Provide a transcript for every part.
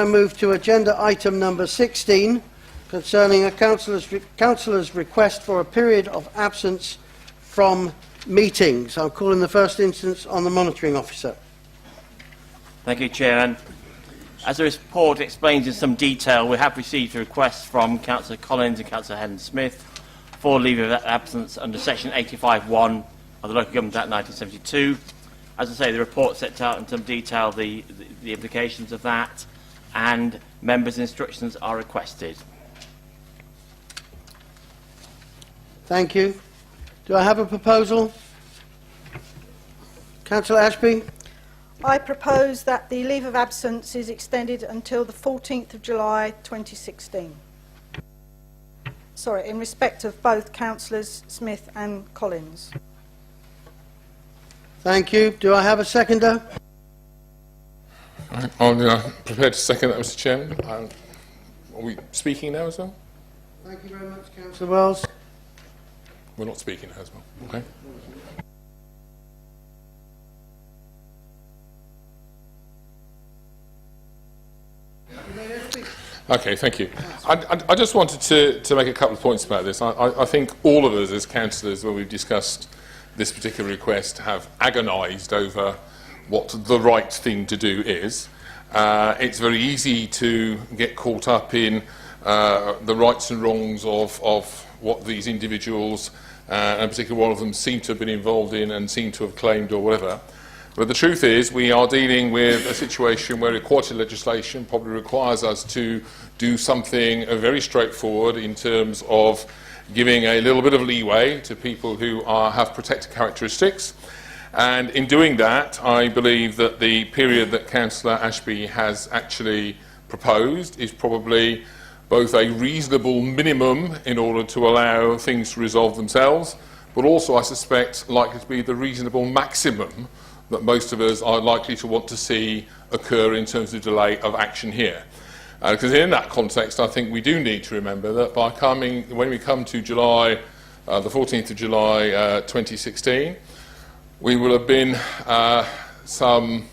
I move to agenda item number 16 concerning a councillor's request for a period of absence from meetings. I'll call in the first instance on the monitoring officer. Thank you, Chairman. As the report explains in some detail, we have received a request from Councillor Collins and Councillor Helen-Smith for leave of absence under Section 85(1) of the Local Government Act 1972. As I say, the report sets out in some detail the implications of that, and members' instructions are requested. Thank you. Do I have a proposal? Councillor Ashby? I propose that the leave of absence is extended until the 14th of July 2016. Sorry, in respect of both Councillors Smith and Collins. Thank you. Do I have a seconder? I'm prepared to second that, Mr. Chairman. Are we speaking now as well? Thank you very much, Councillor Wells. We're not speaking now as well. Okay. Okay, thank you. I just wanted to make a couple of points about this. I think all of us as councillors, when we've discussed this particular request, have agonised over what the right thing to do is. It's very easy to get caught up in the rights and wrongs of what these individuals, and particularly one of them, seem to have been involved in and seem to have claimed or whatever. But the truth is we are dealing with a situation where equality legislation probably requires us to do something very straightforward in terms of giving a little bit of leeway to people who have protected characteristics. And in doing that, I believe that the period that Councillor Ashby has actually proposed is probably both a reasonable minimum in order to allow things to resolve themselves, but also, I suspect, likely to be the reasonable maximum that most of us are likely to want to see occur in terms of delay of action here. Because in that context, I think we do need to remember that when we come to July, the 14th of July 2016, we will have been some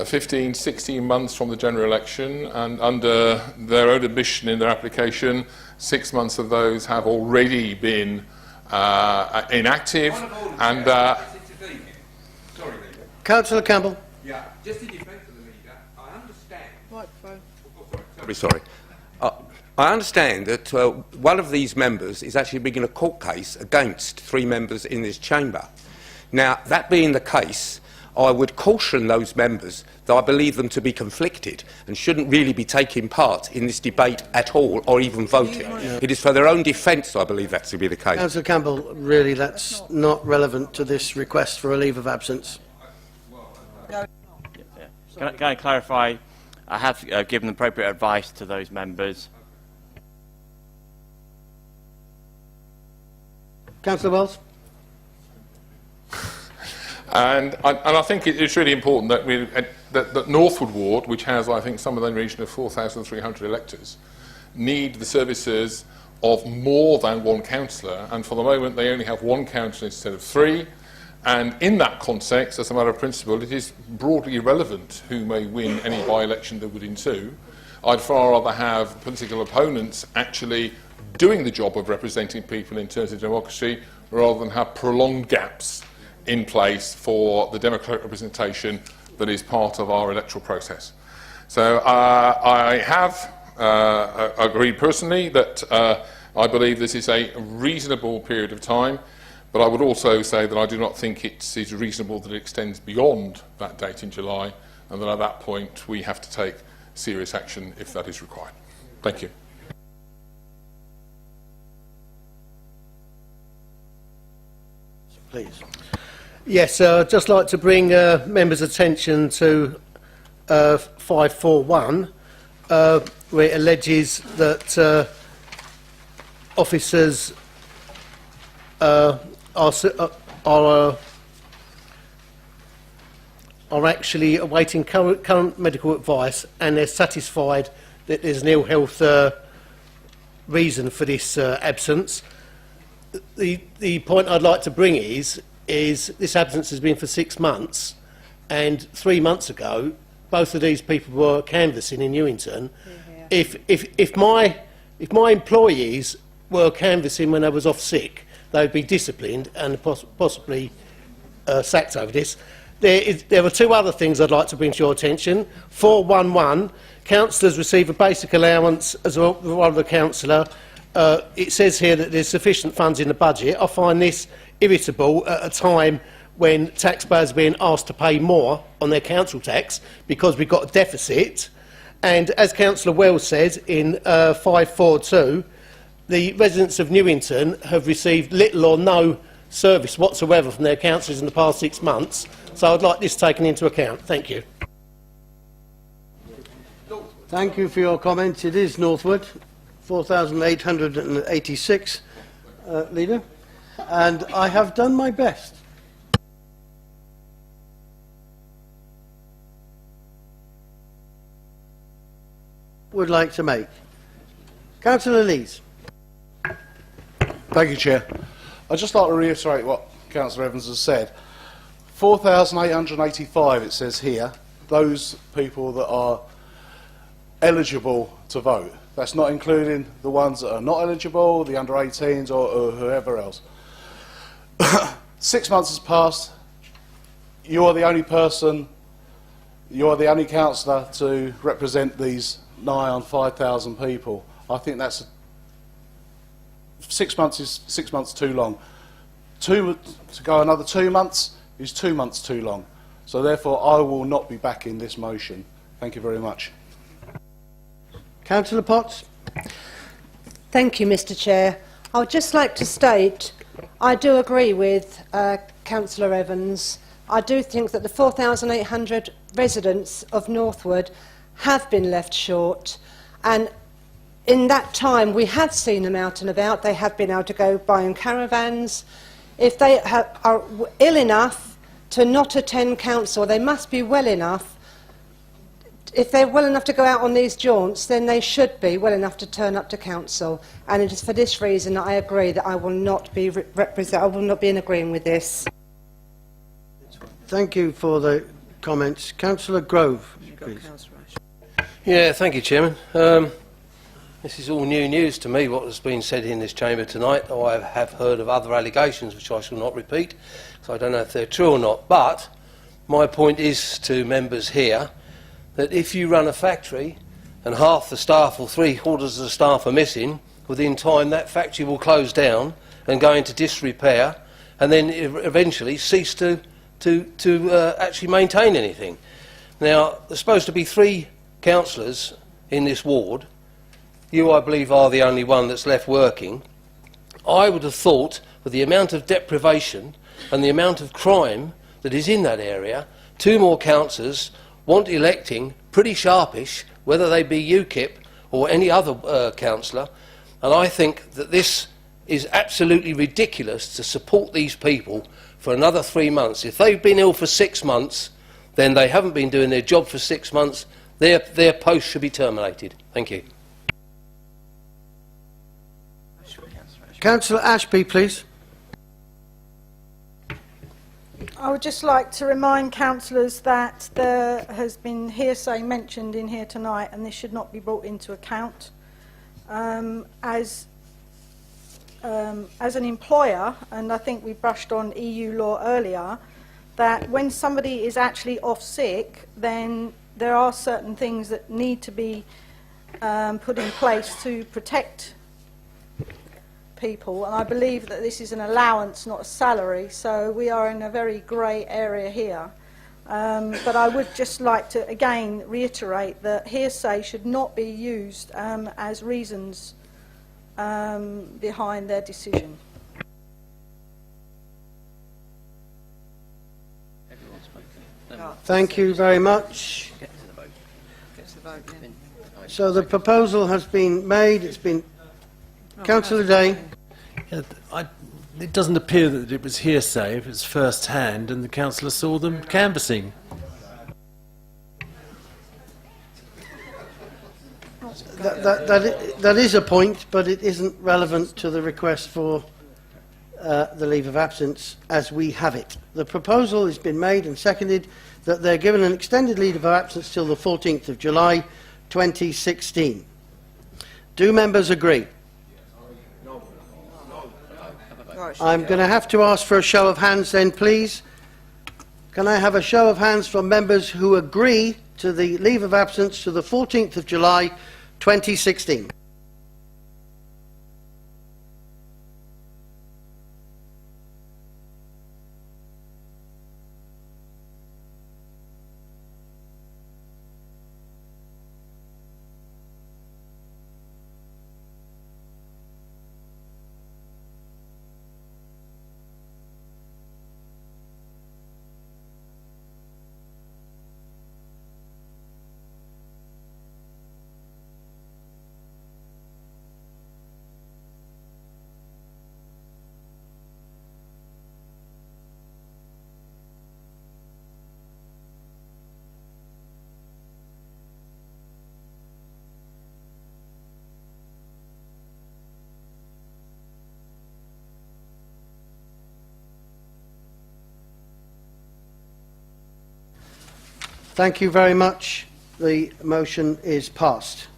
15, 16 months from the general election, and under their own admission in their application, 6 months of those have already been inactive. And Councillor Campbell. Yeah, just in defence of the leader, I understand. Microphone. Sorry. I understand that one of these members is actually bringing a court case against 3 members in this chamber. Now, that being the case, I would caution those members that I believe them to be conflicted and shouldn't really be taking part in this debate at all, or even voting. Yeah. It is for their own defence I believe that to be the case. Councillor Campbell, really that's not relevant to this request for a leave of absence. Can I clarify? I have given appropriate advice to those members. Councillor Wells. And I think it's really important that, that Northwood Ward, which has, I think, somewhere in the region of 4,300 electors, need the services of more than one councillor, and for the moment they only have 1 councillor instead of 3. And in that context, as a matter of principle, it is broadly irrelevant who may win any by-election that would ensue. I'd far rather have political opponents actually doing the job of representing people in terms of democracy, rather than have prolonged gaps in place for the democratic representation that is part of our electoral process. So I have agreed personally that I believe this is a reasonable period of time. But I would also say that I do not think it is reasonable that it extends beyond that date in July, and that at that point we have to take serious action if that is required. Thank you. Please. Yes, I'd just like to bring members' attention to 541, where it alleges that officers are actually awaiting current medical advice, and they're satisfied that there's an ill health reason for this absence. The point I'd like to bring is this absence has been for 6 months, and 3 months ago both of these people were canvassing in Newington, if my employees were canvassing when I was off sick, they would be disciplined and possibly sacked over this. There are two other things I'd like to bring to your attention. 411, councillors receive a basic allowance as well as one of the councillor. It says here that there's sufficient funds in the budget. I find this irritable at a time when taxpayers are being asked to pay more on their council tax because we've got a deficit. And as Councillor Wells said in 542, the residents of Newington have received little or no service whatsoever from their councillors in the past 6 months. So I'd like this taken into account. Thank you. Thank you for your comments. It is Northwood, 4,886, Leader, and I have done my best. Would like to make. Councillor Lees. Thank you, Chair. I'd just like to reiterate what Councillor Evans has said. 4,885, it says here, those people that are eligible to vote. That's not including the ones that are not eligible, the under 18s or whoever else. 6 months has passed. You are the only person, you are the only councillor to represent these nigh on 5,000 people. I think that's 6 months is 6 months too long. To go another 2 months is 2 months too long. So therefore I will not be backing this motion. Thank you very much. Councillor Potts. Thank you, Mr. Chair. I would just like to state I do agree with Councillor Evans. I do think that the 4,800 residents of Northwood have been left short, and in that time we have seen them out and about. They have been able to go buying caravans. If they are ill enough to not attend council, they must be well enough. If they're well enough to go out on these jaunts, then they should be well enough to turn up to council. And it is for this reason that I agree that I will not be in agreeing with this. Thank you for the comments. Councillor Grove, please. Yeah, thank you, Chairman. This is all new news to me, what has been said in this chamber tonight. I have heard of other allegations, which I shall not repeat, so I don't know if they're true or not. But my point is to members here that if you run a factory and half the staff or 3/4 of the staff are missing, within time that factory will close down and go into disrepair and then eventually cease to actually maintain anything. Now, there's supposed to be 3 councillors in this ward. You, I believe, are the only one that's left working. I would have thought, with the amount of deprivation and the amount of crime that is in that area, 2 more councillors want electing pretty sharpish, whether they be UKIP or any other councillor, and I think that this is absolutely ridiculous to support these people for another 3 months. If they've been ill for 6 months, then they haven't been doing their job for 6 months. Their post should be terminated. Thank you. Councillor Ashby, please. I would just like to remind councillors that there has been hearsay mentioned in here tonight, and this should not be brought into account. As an employer, and I think we brushed on EU law earlier, that when somebody is actually off sick, then there are certain things that need to be put in place to protect people, and I believe that this is an allowance, not a salary, so we are in a very grey area here. But I would just like to again reiterate that hearsay should not be used as reasons behind their decision. Thank you very much. So the proposal has been made. It's been Councillor Day. Yeah, it doesn't appear that it was hearsay if it's first hand and the councillor saw them canvassing. That is a point, but it isn't relevant to the request for the leave of absence as we have it. The proposal has been made and seconded that they're given an extended leave of absence till the 14th of July 2016. Do members agree? I'm going to have to ask for a show of hands then, please. Can I have a show of hands from members who agree to the leave of absence to the 14th of July 2016? Thank you very much. The motion is passed.